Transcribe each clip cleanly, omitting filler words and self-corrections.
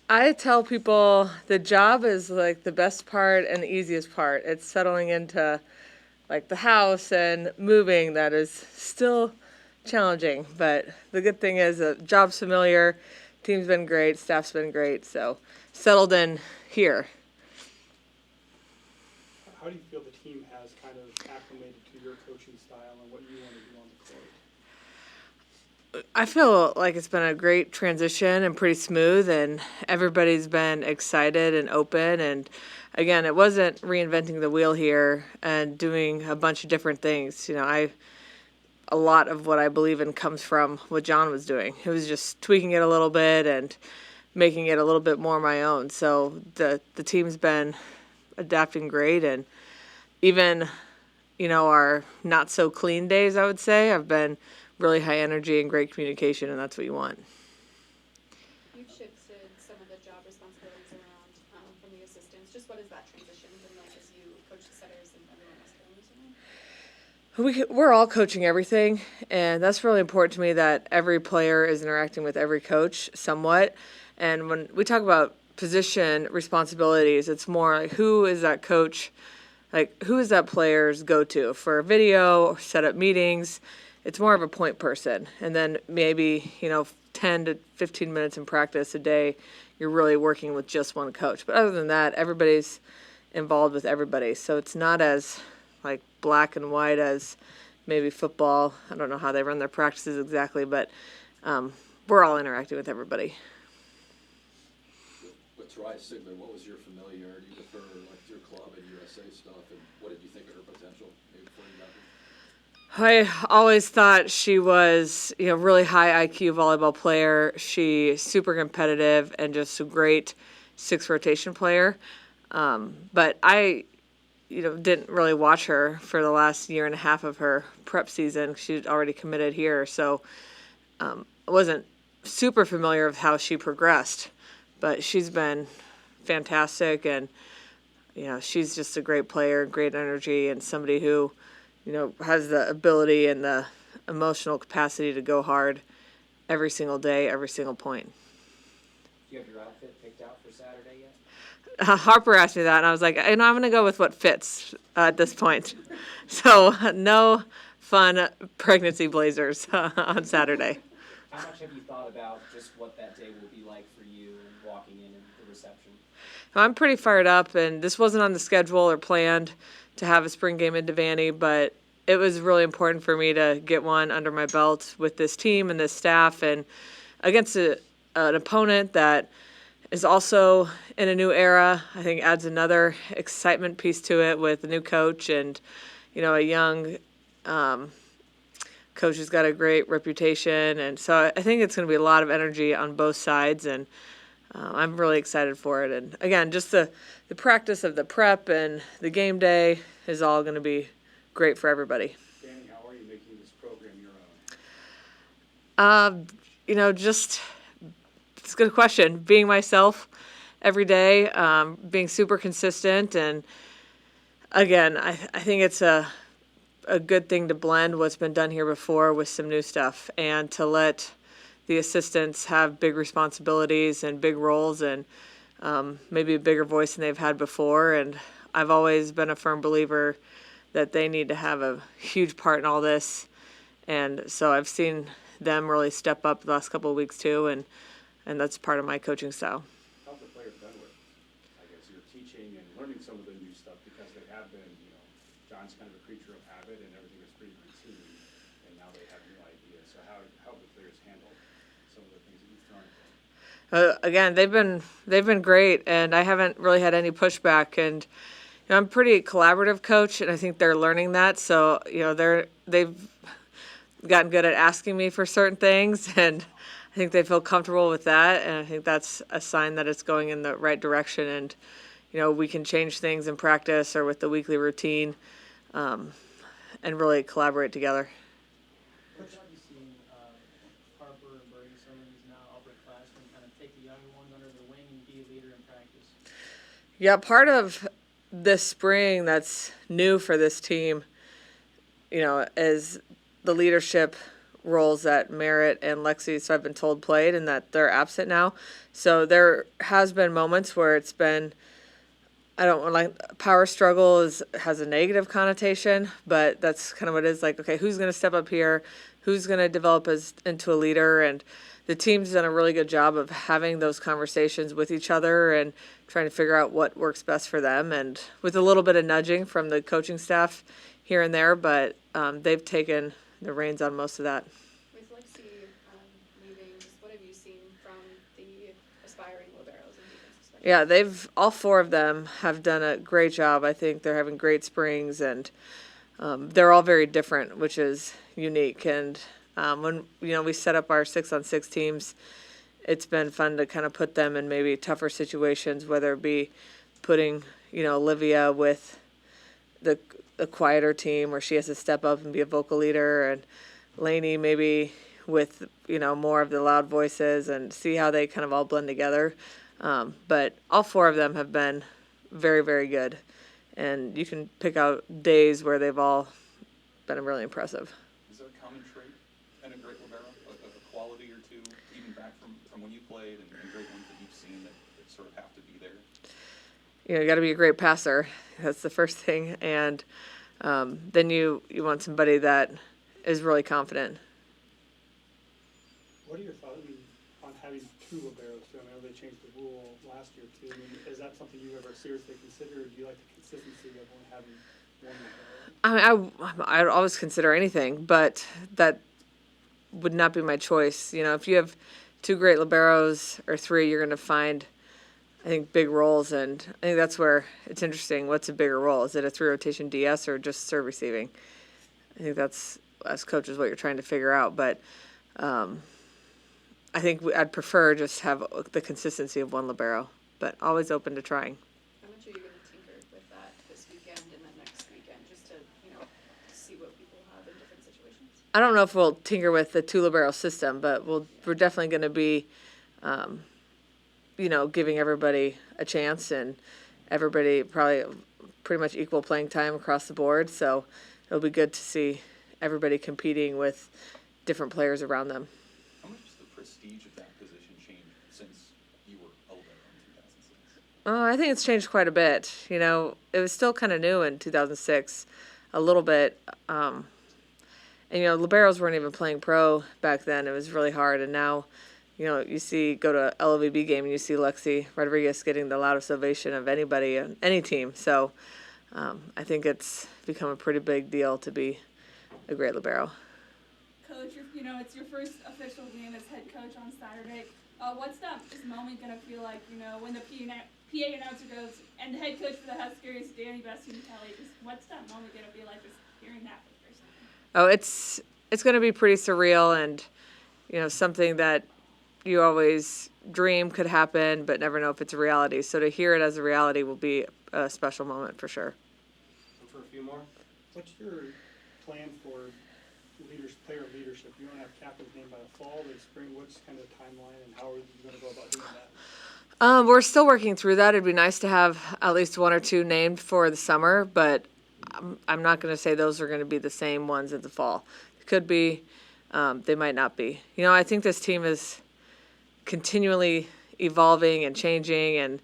I tell people the job is like the best part and the easiest part. It's settling into like the house and moving that is still challenging. But the good thing is the job's familiar, team's been great, staff's been great, so settled in here. How do you feel the team has kind of acclimated to your coaching style and what you want to do on the court? I feel like it's been a great transition and pretty smooth, and everybody's been excited and open. And again, it wasn't reinventing the wheel here and doing a bunch of different things. A lot of what I believe in comes from what John was doing. It was just tweaking it a little bit and making it a little bit more my own. So the team's been adapting great, and even our not so clean days, I would say, I've been really high energy and great communication, and that's what you want. You've shifted some of the job responsibilities around from the assistants. Just what is that transition been like as you coach the setters and everyone else going recently? We're all coaching everything, and that's really important to me that every player is interacting with every coach somewhat. And when we talk about position responsibilities, it's more like who is that coach, like who is that player's go-to for video or set up meetings. It's more of a point person, and then maybe 10 to 15 minutes in practice a day you're really working with just one coach. But other than that, everybody's involved with everybody, so it's not as like black and white as maybe football. I don't know how they run their practices exactly, but we're all interacting with everybody. With Try Sigler, what was your familiarity with her, like your club and USA stuff, and what did you think of her potential maybe before you got her? I always thought she was, really high IQ volleyball player. She's super competitive and just a great six rotation player. But I, didn't really watch her for the last year and a half of her prep season. She'd already committed here, so I wasn't super familiar with how she progressed. But she's been fantastic, and she's just a great player, great energy, and somebody who has the ability and the emotional capacity to go hard every single day, every single point. Do you have your outfit picked out for Saturday yet? Harper asked me that, and I was like, I'm going to go with what fits at this point. So no fun pregnancy blazers on Saturday. How much have you thought about just what that day will be like for you walking in and the reception? I'm pretty fired up, and this wasn't on the schedule or planned to have a spring game in Devaney, but it was really important for me to get one under my belt with this team and this staff, and against an opponent that is also in a new era. I think adds another excitement piece to it with a new coach and a young coach who's got a great reputation, and so I think it's going to be a lot of energy on both sides, and I'm really excited for it. And again, just the practice of the prep and the game day is all going to be great for everybody. Dani, how are you making this program your own? Just it's a good question. Being myself every day, being super consistent, and again, I think it's a good thing to blend what's been done here before with some new stuff, and to let the assistants have big responsibilities and big roles, and maybe a bigger voice than they've had before. And I've always been a firm believer that they need to have a huge part in all this. And so I've seen them really step up the last couple of weeks too, and that's part of my coaching style. How have the players been with, I guess, your teaching and learning some of the new stuff, because they have been, John's kind of a creature of habit and everything is pretty routine, and now they have new ideas. So how have the players handled some of the things that you've thrown at them? Again, they've been great, and I haven't really had any pushback. And I'm a pretty collaborative coach, and I think they're learning that. So they've gotten good at asking me for certain things, and I think they feel comfortable with that. And I think that's a sign that it's going in the right direction. And we can change things in practice or with the weekly routine, and really collaborate together. Coach, how have you seen Harper and Brady, some of these now upperclassmen, kind of take the younger ones under their wing and be a leader in practice? Yeah, part of this spring that's new for this team, is the leadership roles that Merritt and Lexi, so I've been told, played, and that they're absent now. So there has been moments where it's been, I don't like, power struggle has a negative connotation, but that's kind of what it is. Like, okay, who's going to step up here? Who's going to develop into a leader? And the team's done a really good job of having those conversations with each other and trying to figure out what works best for them, and with a little bit of nudging from the coaching staff here and there, but they've taken the reins on most of that. With Lexi leaving, just what have you seen from the aspiring liberos and defensive specialists? Yeah, all four of them have done a great job. I think they're having great springs, and they're all very different, which is unique. And when we set up our 6-on-6 teams, it's been fun to kind of put them in maybe tougher situations, whether it be putting Olivia with the quieter team where she has to step up and be a vocal leader, and Lainey maybe with more of the loud voices, and see how they kind of all blend together. But all four of them have been very, very good, and you can pick out days where they've all been really impressive. Is there a common trait in a great libero, a quality or two, even back from when you played, and great ones that you've seen that sort of have to be there? You got to be a great passer. That's the first thing, and then you want somebody that is really confident. What are your thoughts on having two liberos? I know they changed the rule last year too. I mean, is that something you ever seriously considered? Do you like the consistency of only having one libero? I'd always consider anything, but that would not be my choice. If you have two great liberos or three, you're going to find, I think, big roles, and I think that's where it's interesting. What's a bigger role? Is it a 3-rotation DS or just serve receiving? I think that's, as coaches, what you're trying to figure out. But I think I'd prefer just have the consistency of one libero, but always open to trying. How much are you going to tinker with that this weekend and then next weekend, just to see what people have in different situations? I don't know if we'll tinker with the two libero system, but we're definitely going to be, giving everybody a chance, and everybody probably pretty much equal playing time across the board. So it'll be good to see everybody competing with different players around them. How much has the prestige of that position changed since you were a libero in 2006? I think it's changed quite a bit. It was still kind of new in 2006, a little bit. And liberos weren't even playing pro back then. It was really hard. And now, you go to a LOVB game and you see Lexi Rodriguez getting the loudest ovation of anybody on any team. So I think it's become a pretty big deal to be a great libero. Coach, it's your first official game as head coach on Saturday. What's that moment going to feel like, when the PA announcer goes, and the head coach for the Huskers, Dani Busboom, what's that moment going to be like, just hearing that for the first time? Oh, it's going to be pretty surreal, and, something that you always dream could happen, but never know if it's a reality. So to hear it as a reality will be a special moment for sure. And for a few more. What's your plan for player leadership? You want to have captains named by the fall, the spring? What's kind of the timeline, and how are you going to go about doing that? We're still working through that. It'd be nice to have at least one or two named for the summer, but I'm not going to say those are going to be the same ones in the fall. It could be, they might not be. I think this team is continually evolving and changing, and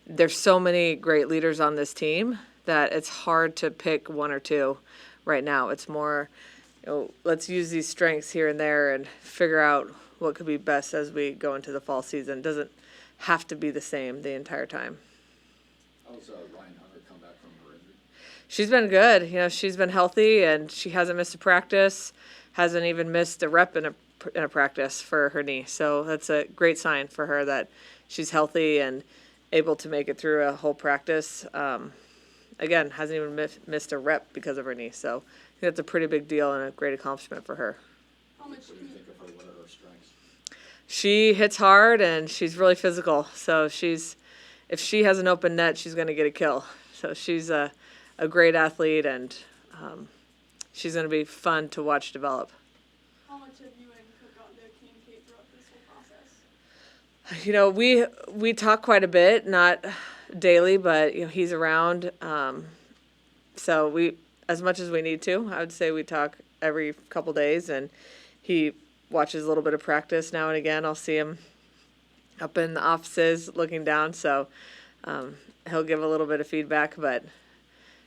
there's so many great leaders on this team that it's hard to pick one or two right now. It's more, let's use these strengths here and there and figure out what could be best as we go into the fall season. It doesn't have to be the same the entire time. How's Ryan Hunter come back from her injury? She's been good. She's been healthy, and she hasn't missed a practice, hasn't even missed a rep in a practice for her knee. So that's a great sign for her that she's healthy and able to make it through a whole practice. Again, hasn't even missed a rep because of her knee. So I think that's a pretty big deal and a great accomplishment for her. How much What do you think of her? What are her strengths? She hits hard, and she's really physical. So if she has an open net, she's going to get a kill. So she's a great athlete, and she's going to be fun to watch develop. How much have you and Cook gotten to communicate throughout this whole process? We talk quite a bit, not daily, but he's around. So we, as much as we need to, I would say we talk every couple days, and he watches a little bit of practice now and again. I'll see him up in the offices looking down, so he'll give a little bit of feedback, but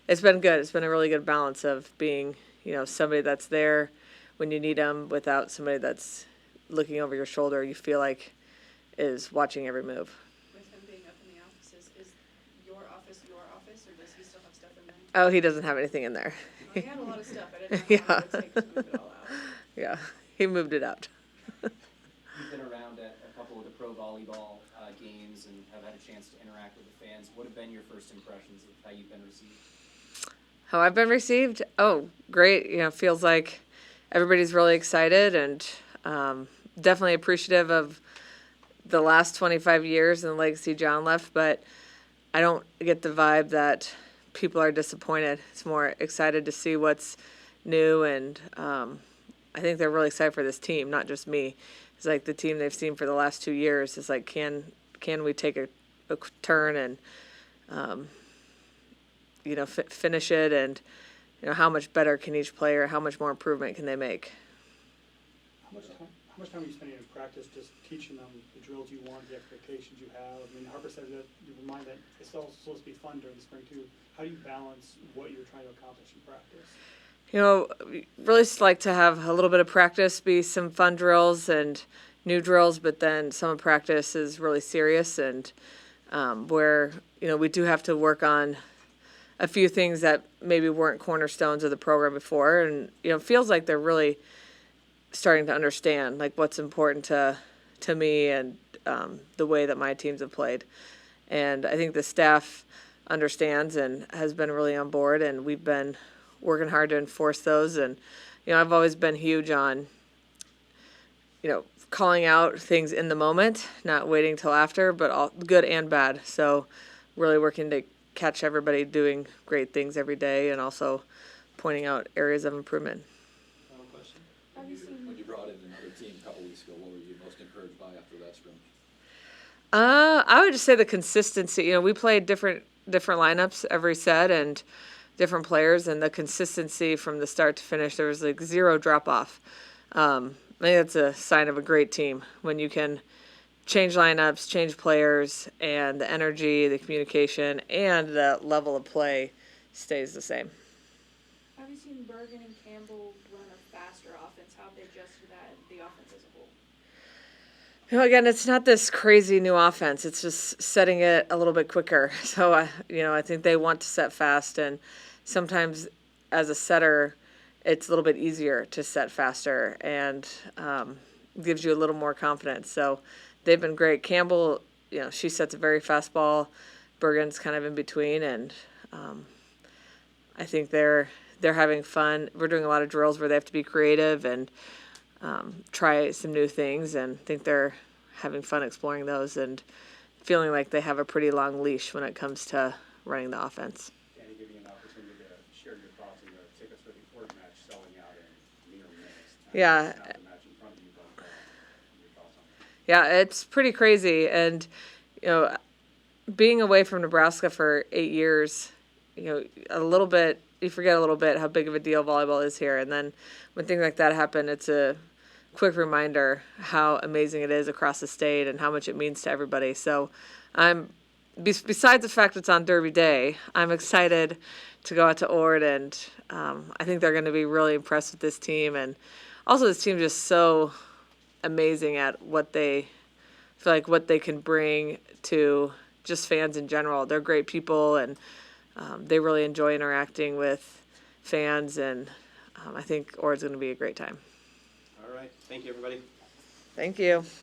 it's been good. It's been a really good balance of being, somebody that's there when you need them without somebody that's looking over your shoulder, you feel like is watching every move. With him being up in the offices, is your office, or does he still have stuff in there? Oh, he doesn't have anything in there. Well, he had a lot of stuff. I didn't know how long it would take to move it all out. Yeah, he moved it out. You've been around at a couple of the pro volleyball games and have had a chance to interact with the fans. What have been your first impressions of how you've been received? How I've been received? Oh, great. Feels like everybody's really excited and definitely appreciative of the last 25 years and the legacy John left, but I don't get the vibe that people are disappointed. It's more excited to see what's new, and I think they're really excited for this team, not just me. It's like the team they've seen for the last 2 years. It's like, can we take a turn and finish it, and how much better can each player, how much more improvement can they make? How much time are you spending in practice just teaching them the drills you want, the expectations you have? I mean, Harper said that you remind that it's also supposed to be fun during the spring too. How do you balance what you're trying to accomplish in practice? Really just like to have a little bit of practice be some fun drills and new drills, but then some of practice is really serious, and where we do have to work on a few things that maybe weren't cornerstones of the program before, and it feels like they're really starting to understand like what's important to me and the way that my teams have played. And I think the staff understands and has been really on board, and we've been working hard to enforce those. And I've always been huge on calling out things in the moment, not waiting till after, but all good and bad. So really working to catch everybody doing great things every day, and also pointing out areas of improvement. Final question. When you brought in another team a couple weeks ago, what were you most encouraged by after that scrimmage? I would just say the consistency. We played different lineups every set and different players, and the consistency from the start to finish, there was like zero drop off. I think that's a sign of a great team when you can change lineups, change players, and the energy, the communication, and the level of play stays the same. Have you seen Bergen and Campbell run a faster offense? How have they adjusted to that, the offense as a whole? Again, it's not this crazy new offense. It's just setting it a little bit quicker. So, I think they want to set fast, and sometimes as a setter, it's a little bit easier to set faster and gives you a little more confidence. So they've been great. Campbell, she sets a very fast ball. Bergen's kind of in between, and I think they're having fun. We're doing a lot of drills where they have to be creative and try some new things, and I think they're having fun exploring those and feeling like they have a pretty long leash when it comes to running the offense. Danny, give you an opportunity to share your thoughts and take us through the Ord match selling out in mere minutes. Yeah. It's not the match in front of you, but your thoughts on it. Yeah, it's pretty crazy. And, being away from Nebraska for 8 years, a little bit, you forget a little bit how big of a deal volleyball is here. And then when things like that happen, it's a quick reminder how amazing it is across the state and how much it means to everybody. So besides the fact it's on Derby Day, I'm excited to go out to Ord, and I think they're going to be really impressed with this team. And also this team is just so amazing at what they can bring to just fans in general. They're great people, and they really enjoy interacting with fans, and I think Ord's going to be a great time. All right. Thank you, everybody. Thank you.